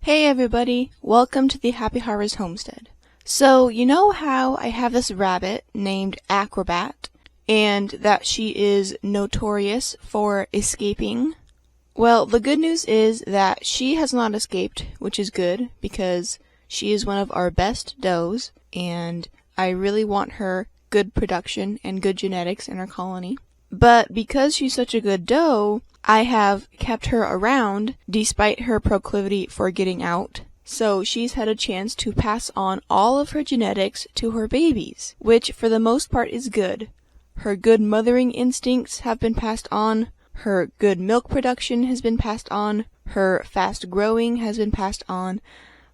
Hey everybody, welcome to the Happy Harvest Homestead. So, you know how I have this rabbit named Acrobat, and that she is notorious for escaping? Well, the good news is that she has not escaped, which is good, because she is one of our best does, and I really want her good production and good genetics in our colony. But because she's such a good doe, I have kept her around despite her proclivity for getting out. So she's had a chance to pass on all of her genetics to her babies, which for the most part is good. Her good mothering instincts have been passed on, her good milk production has been passed on, her fast growing has been passed on,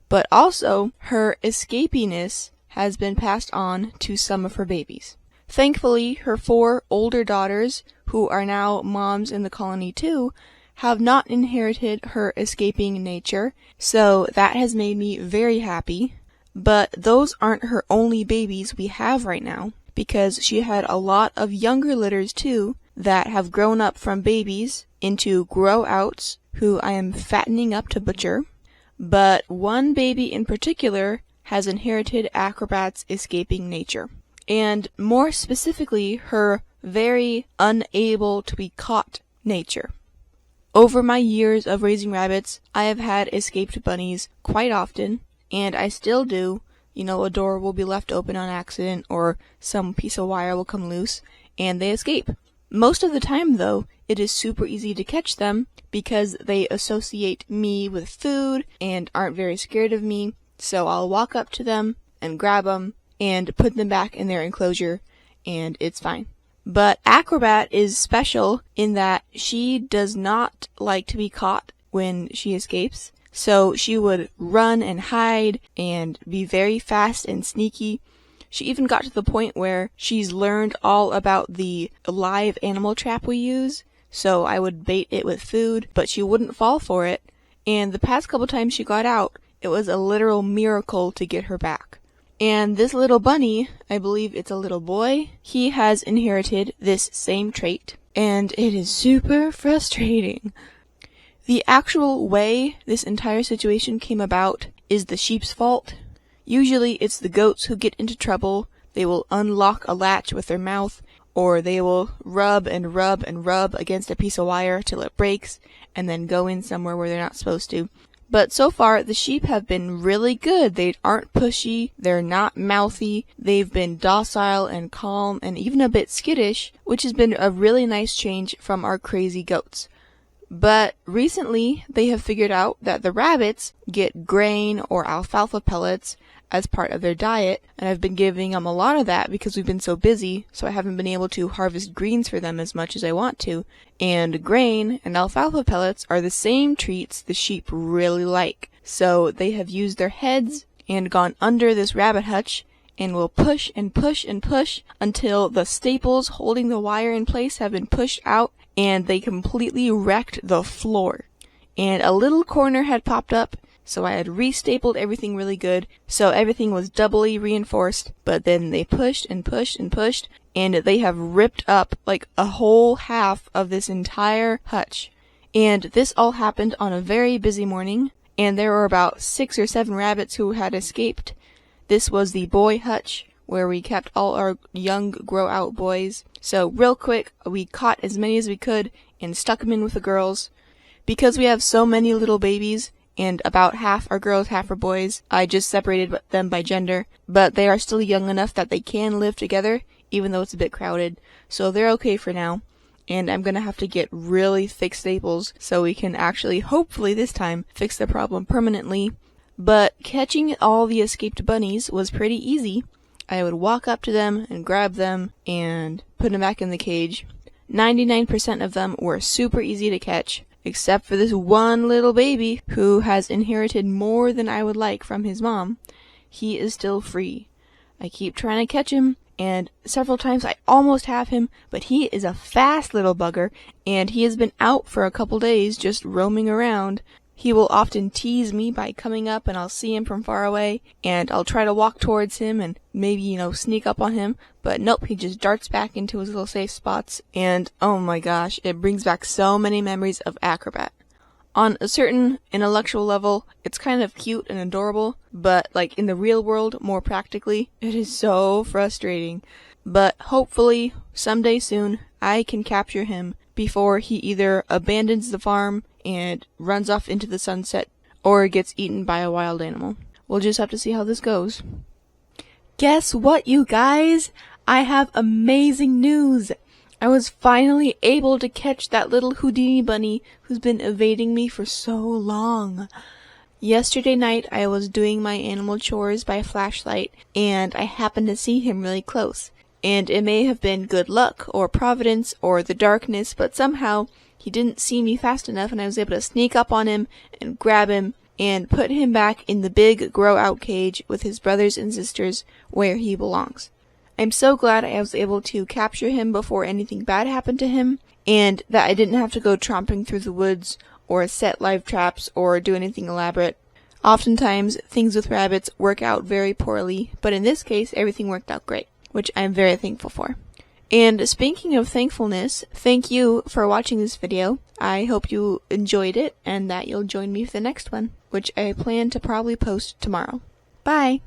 but also her escapiness has been passed on to some of her babies. Thankfully, her 4 older daughters, who are now moms in the colony too, have not inherited her escaping nature, so that has made me very happy. But those aren't her only babies we have right now, because she had a lot of younger litters too that have grown up from babies into grow-outs who I am fattening up to butcher. But one baby in particular has inherited Acrobat's escaping nature. And more specifically, her very unable to be caught nature. Over my years of raising rabbits, I have had escaped bunnies quite often, and I still do. You know, a door will be left open on accident, or some piece of wire will come loose, and they escape. Most of the time, though, it is super easy to catch them, because they associate me with food, and aren't very scared of me, so I'll walk up to them, and grab them, and put them back in their enclosure, and it's fine. But Acrobat is special in that she does not like to be caught when she escapes, so she would run and hide and be very fast and sneaky. She even got to the point where she's learned all about the live animal trap we use, so I would bait it with food, but she wouldn't fall for it, and the past couple times she got out, it was a literal miracle to get her back. And this little bunny, I believe it's a little boy, he has inherited this same trait, and it is super frustrating. The actual way this entire situation came about is the sheep's fault. Usually it's the goats who get into trouble. They will unlock a latch with their mouth, or they will rub and rub and rub against a piece of wire till it breaks, and then go in somewhere where they're not supposed to. But so far, the sheep have been really good. They aren't pushy, they're not mouthy, they've been docile and calm and even a bit skittish, which has been a really nice change from our crazy goats. But recently, they have figured out that the rabbits get grain or alfalfa pellets as part of their diet, and I've been giving them a lot of that because we've been so busy, so I haven't been able to harvest greens for them as much as I want to. And grain and alfalfa pellets are the same treats the sheep really like. So they have used their heads and gone under this rabbit hutch and will push and push and push until the staples holding the wire in place have been pushed out and they completely wrecked the floor. And a little corner had popped up, so I had restapled everything really good, so everything was doubly reinforced, but then they pushed and pushed and pushed, and they have ripped up like a whole half of this entire hutch. And this all happened on a very busy morning, and there were about 6 or 7 rabbits who had escaped. This was the boy hutch, where we kept all our young grow-out boys. So real quick, we caught as many as we could and stuck them in with the girls. Because we have so many little babies, and about half are girls, half are boys, I just separated them by gender, but they are still young enough that they can live together, even though it's a bit crowded, so they're okay for now. And I'm gonna have to get really thick staples so we can actually, hopefully this time, fix the problem permanently. But catching all the escaped bunnies was pretty easy. I would walk up to them and grab them and put them back in the cage. 99% of them were super easy to catch, except for this one little baby who has inherited more than I would like from his mom. He is still free. I keep trying to catch him, and several times I almost have him, but he is a fast little bugger, and he has been out for a couple days just roaming around. He will often tease me by coming up and I'll see him from far away, and I'll try to walk towards him and maybe, sneak up on him, but nope, he just darts back into his little safe spots, and oh my gosh, it brings back so many memories of Acrobat. On a certain intellectual level, it's kind of cute and adorable, but like in the real world, more practically, it is so frustrating. But hopefully, someday soon, I can capture him before he either abandons the farm and runs off into the sunset, or gets eaten by a wild animal. We'll just have to see how this goes. Guess what, you guys? I have amazing news! I was finally able to catch that little Houdini bunny who's been evading me for so long. Yesterday night I was doing my animal chores by flashlight, and I happened to see him really close. And it may have been good luck, or providence, or the darkness, but somehow he didn't see me fast enough, and I was able to sneak up on him and grab him and put him back in the big grow-out cage with his brothers and sisters where he belongs. I'm so glad I was able to capture him before anything bad happened to him, and that I didn't have to go tromping through the woods, or set live traps, or do anything elaborate. Oftentimes, things with rabbits work out very poorly, but in this case, everything worked out great, which I'm very thankful for. And speaking of thankfulness, thank you for watching this video. I hope you enjoyed it, and that you'll join me for the next one, which I plan to probably post tomorrow. Bye!